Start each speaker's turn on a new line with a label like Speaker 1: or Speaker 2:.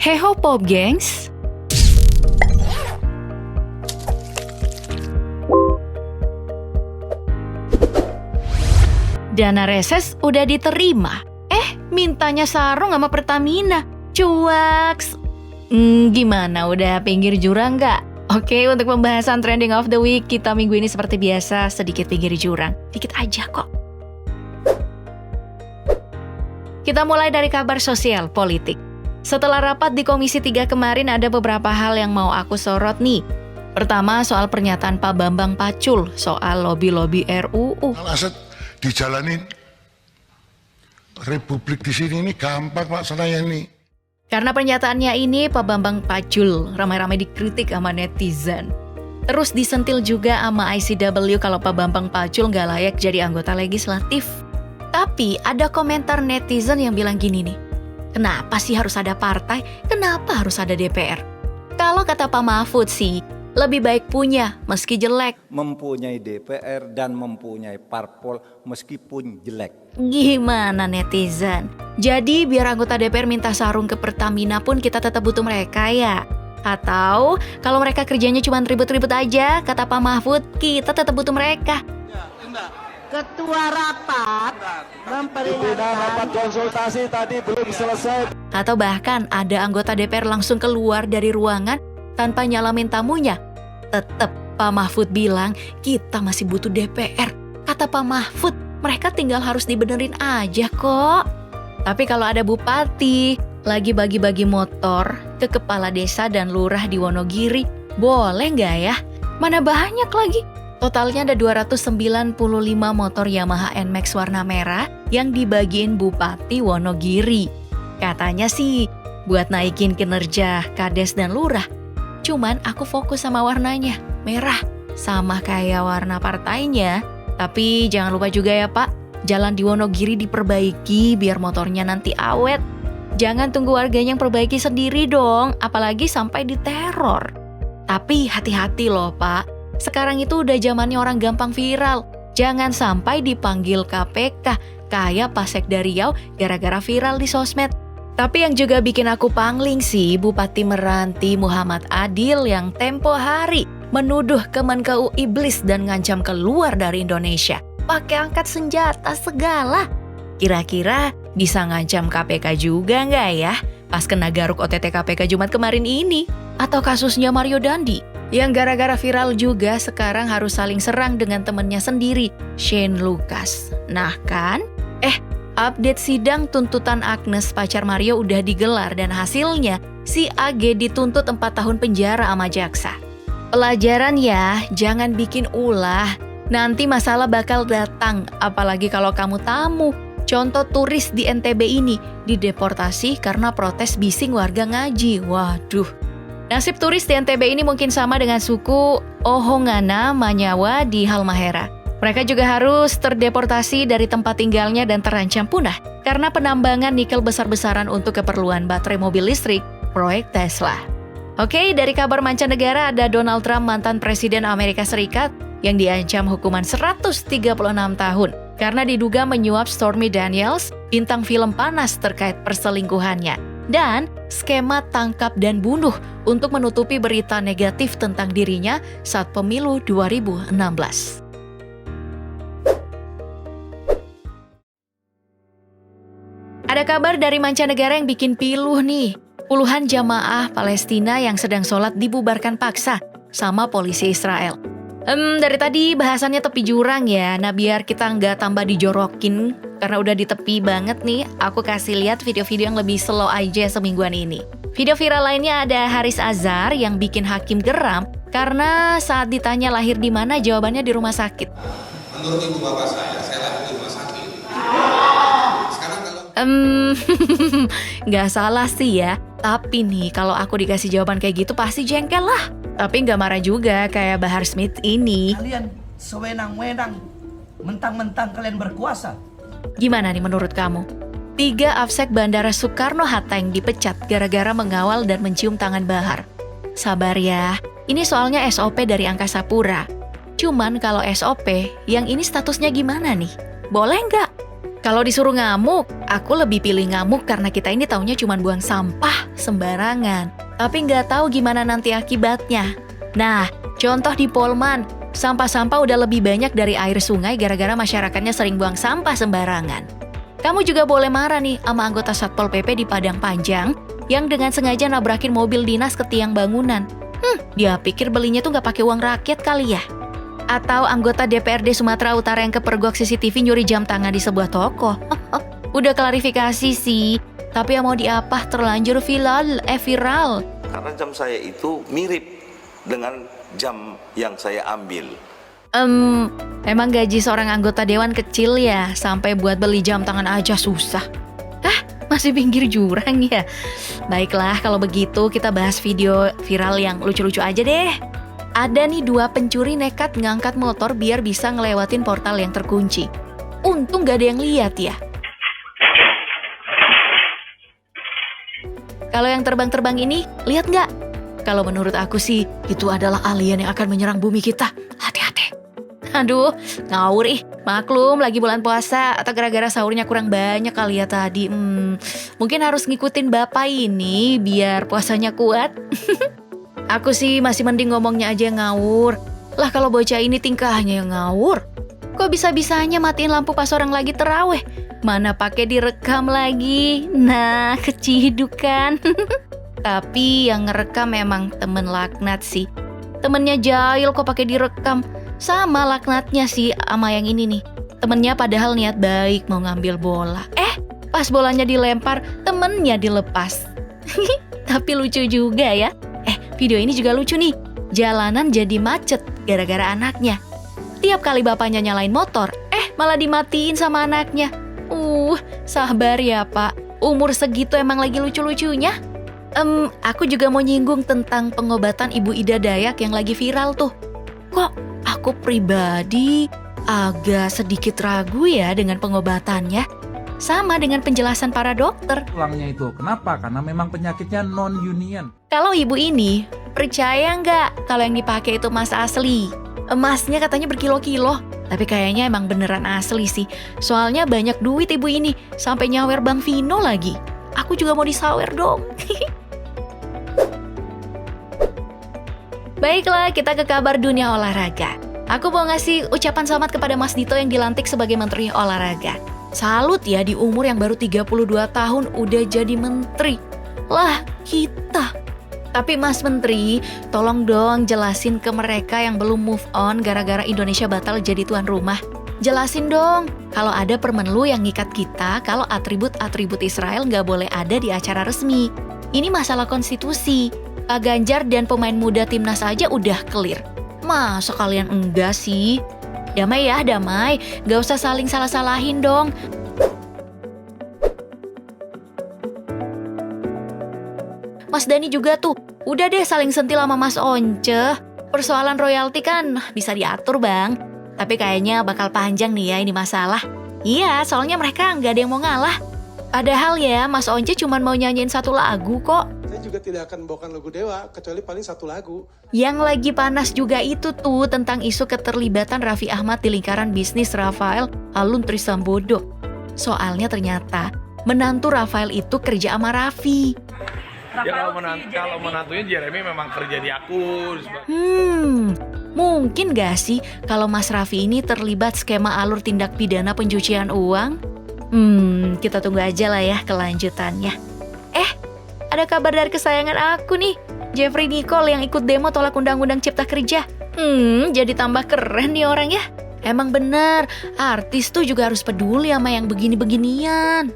Speaker 1: Heho Pop gengs. Dana reses udah diterima. Mintanya sarung sama Pertamina. Cuaks. Gimana, udah pinggir jurang nggak? Oke, untuk pembahasan trending of the week, kita minggu ini seperti biasa sedikit pinggir jurang. Dikit aja kok. Kita mulai dari kabar sosial politik. Setelah rapat di Komisi 3 kemarin ada beberapa hal yang mau aku sorot nih. Pertama, soal pernyataan Pak Bambang Pacul soal lobby-lobby RUU.
Speaker 2: Kalau aset dijalanin Republik di sini ini gampang laksananya ini.
Speaker 1: Karena pernyataannya ini, Pak Bambang Pacul ramai-ramai dikritik sama netizen. Terus disentil juga sama ICW kalau Pak Bambang Pacul nggak layak jadi anggota legislatif. Tapi ada komentar netizen yang bilang gini nih, kenapa sih harus ada partai? Kenapa harus ada DPR? Kalau kata Pak Mahfud sih, lebih baik punya meski jelek.
Speaker 3: Mempunyai DPR dan mempunyai parpol meskipun jelek.
Speaker 1: Gimana netizen? Jadi biar anggota DPR minta sarung ke Pertamina pun kita tetap butuh mereka ya? Atau kalau mereka kerjanya cuma ribut-ribut aja, kata Pak Mahfud, kita tetap butuh mereka.
Speaker 4: Ketua rapat memperingatkan
Speaker 5: rapat konsultasi tadi belum selesai.
Speaker 1: Atau bahkan ada anggota DPR langsung keluar dari ruangan tanpa nyalamin tamunya. Tetap Pak Mahfud bilang kita masih butuh DPR. Kata Pak Mahfud, mereka tinggal harus dibenerin aja kok. Tapi kalau ada bupati lagi bagi-bagi motor ke kepala desa dan lurah di Wonogiri, boleh nggak ya? Mana banyak lagi. Totalnya ada 295 motor Yamaha NMAX warna merah yang dibagiin Bupati Wonogiri. Katanya sih buat naikin kinerja Kades dan Lurah. Cuman aku fokus sama warnanya, merah. Sama kayak warna partainya. Tapi jangan lupa juga ya Pak, jalan di Wonogiri diperbaiki biar motornya nanti awet. Jangan tunggu warganya yang perbaiki sendiri dong, apalagi sampai diteror. Tapi hati-hati loh Pak. Sekarang itu udah zamannya orang gampang viral. Jangan sampai dipanggil KPK kayak Pak Sekda Riau gara-gara viral di sosmed. Tapi yang juga bikin aku pangling sih Bupati Meranti Muhammad Adil yang tempo hari menuduh Kemenkeu iblis dan ngancam keluar dari Indonesia. Pakai angkat senjata segala. Kira-kira bisa ngancam KPK juga nggak ya? Pas kena garuk OTT KPK Jumat kemarin ini. Atau kasusnya Mario Dandi yang gara-gara viral juga sekarang harus saling serang dengan temennya sendiri, Shane Lucas. Nah kan? Update sidang tuntutan Agnes pacar Mario udah digelar dan hasilnya si AG dituntut 4 tahun penjara sama jaksa. Pelajaran ya, jangan bikin ulah. Nanti masalah bakal datang, apalagi kalau kamu tamu. Contoh turis di NTB ini dideportasi karena protes bising warga ngaji. Waduh. Nasib turis di NTB ini mungkin sama dengan suku Ohongana Manyawa di Halmahera. Mereka juga harus terdeportasi dari tempat tinggalnya dan terancam punah karena penambangan nikel besar-besaran untuk keperluan baterai mobil listrik proyek Tesla. Oke, dari kabar mancanegara ada Donald Trump, mantan Presiden Amerika Serikat, yang diancam hukuman 136 tahun karena diduga menyuap Stormy Daniels, bintang film panas terkait perselingkuhannya, dan skema tangkap dan bunuh untuk menutupi berita negatif tentang dirinya saat pemilu 2016. Ada kabar dari mancanegara yang bikin piluh nih. Puluhan jamaah Palestina yang sedang sholat dibubarkan paksa sama polisi Israel. Dari tadi bahasannya tepi jurang ya. Nah biar kita nggak tambah dijorokin karena udah di tepi banget nih, aku kasih lihat video-video yang lebih slow aja semingguan ini. Video viral lainnya ada Haris Azhar yang bikin hakim geram karena saat ditanya lahir di mana, jawabannya di rumah sakit.
Speaker 6: Menurut ibu bapak saya lahir di rumah sakit.
Speaker 1: Nggak salah sih ya. Tapi nih kalau aku dikasih jawaban kayak gitu pasti jengkel lah. Tapi nggak marah juga kayak Bahar Smith ini.
Speaker 7: Kalian sewenang-wenang, mentang-mentang kalian berkuasa.
Speaker 1: Gimana nih menurut kamu? 3 Afsek Bandara Soekarno-Hatta yang dipecat gara-gara mengawal dan mencium tangan Bahar. Sabar ya, ini soalnya SOP dari Angkasa Pura. Cuman kalau SOP, yang ini statusnya gimana nih? Boleh nggak? Kalau disuruh ngamuk, aku lebih pilih ngamuk karena kita ini taunya cuma buang sampah sembarangan. Tapi nggak tahu gimana nanti akibatnya. Nah, contoh di Polman, sampah-sampah udah lebih banyak dari air sungai gara-gara masyarakatnya sering buang sampah sembarangan. Kamu juga boleh marah nih sama anggota Satpol PP di Padang Panjang yang dengan sengaja nabrakin mobil dinas ke tiang bangunan. Dia pikir belinya tuh nggak pakai uang rakyat kali ya? Atau anggota DPRD Sumatera Utara yang kepergok CCTV nyuri jam tangan di sebuah toko. Udah klarifikasi sih, tapi yang mau diapah terlanjur viral.
Speaker 8: Karena jam saya itu mirip dengan jam yang saya ambil.
Speaker 1: Emang gaji seorang anggota dewan kecil ya, sampai buat beli jam tangan aja susah. Masih pinggir jurang ya? Baiklah, kalau begitu kita bahas video viral yang lucu-lucu aja deh. Ada nih 2 pencuri nekat ngangkat motor biar bisa ngelewatin portal yang terkunci. Untung gak ada yang lihat ya. Kalau yang terbang-terbang ini, lihat nggak? Kalau menurut aku sih, itu adalah alien yang akan menyerang bumi kita. Hati-hati. Aduh, ngawur ih. Maklum, lagi bulan puasa atau gara-gara sahurnya kurang banyak kali ya tadi. Mungkin harus ngikutin bapak ini biar puasanya kuat. Aku sih masih mending ngomongnya aja yang ngawur. Lah kalau bocah ini tingkahnya yang ngawur. Kok bisa-bisanya matiin lampu pas orang lagi terawih? Mana pakai direkam lagi? Nah, keciduk kan? Tapi yang ngerekam memang temen laknat sih. Temennya jahil kok pakai direkam. Sama laknatnya sih sama yang ini nih. Temennya padahal niat baik mau ngambil bola. Pas bolanya dilempar, temennya dilepas. Tapi lucu juga ya. Video ini juga lucu nih. Jalanan jadi macet gara-gara anaknya. Tiap kali bapaknya nyalain motor, malah dimatiin sama anaknya. Sabar ya Pak. Umur segitu emang lagi lucu-lucunya. Aku juga mau nyinggung tentang pengobatan Ibu Ida Dayak yang lagi viral tuh. Kok aku pribadi agak sedikit ragu ya dengan pengobatannya. Sama dengan penjelasan para dokter.
Speaker 9: Tulangnya itu, kenapa? Karena memang penyakitnya non-union.
Speaker 1: Kalau ibu ini, percaya nggak kalau yang dipakai itu emas asli? Emasnya katanya berkilo-kilo, tapi kayaknya emang beneran asli sih. Soalnya banyak duit ibu ini, sampai nyawer Bang Vino lagi. Aku juga mau disawer dong. Baiklah, kita ke kabar dunia olahraga. Aku mau ngasih ucapan selamat kepada Mas Dito yang dilantik sebagai Menteri Olahraga. Salut ya, di umur yang baru 32 tahun udah jadi menteri. Lah, kita. Tapi Mas Menteri, tolong dong jelasin ke mereka yang belum move on gara-gara Indonesia batal jadi tuan rumah. Jelasin dong, kalau ada Permenlu yang ngikat kita kalau atribut-atribut Israel nggak boleh ada di acara resmi. Ini masalah konstitusi. Pak Ganjar dan pemain muda timnas aja udah clear. Masa kalian enggak sih? Damai ya, damai. Gak usah saling salah-salahin dong. Mas Dani juga tuh, udah deh saling sentil sama Mas Once. Persoalan royalti kan bisa diatur bang. Tapi kayaknya bakal panjang nih ya ini masalah. Iya, soalnya mereka nggak ada yang mau ngalah. Padahal ya, Mas Once cuma mau nyanyiin 1 lagu kok.
Speaker 10: Saya juga tidak akan membawakan lagu Dewa, kecuali paling 1 lagu.
Speaker 1: Yang lagi panas juga itu tuh tentang isu keterlibatan Raffi Ahmad di lingkaran bisnis Rafael Alun Trisambodo. Soalnya ternyata menantu Rafael itu kerja sama Raffi.
Speaker 11: Ya kalau menantunya Jeremy memang kerja di aku.
Speaker 1: Mungkin gak sih kalau Mas Raffi ini terlibat skema alur tindak pidana pencucian uang? Kita tunggu aja lah ya kelanjutannya. Ada kabar dari kesayangan aku nih, Jeffrey Nicole yang ikut demo tolak Undang-Undang Cipta Kerja. Jadi tambah keren nih orang ya. Emang bener, artis tuh juga harus peduli sama yang begini-beginian.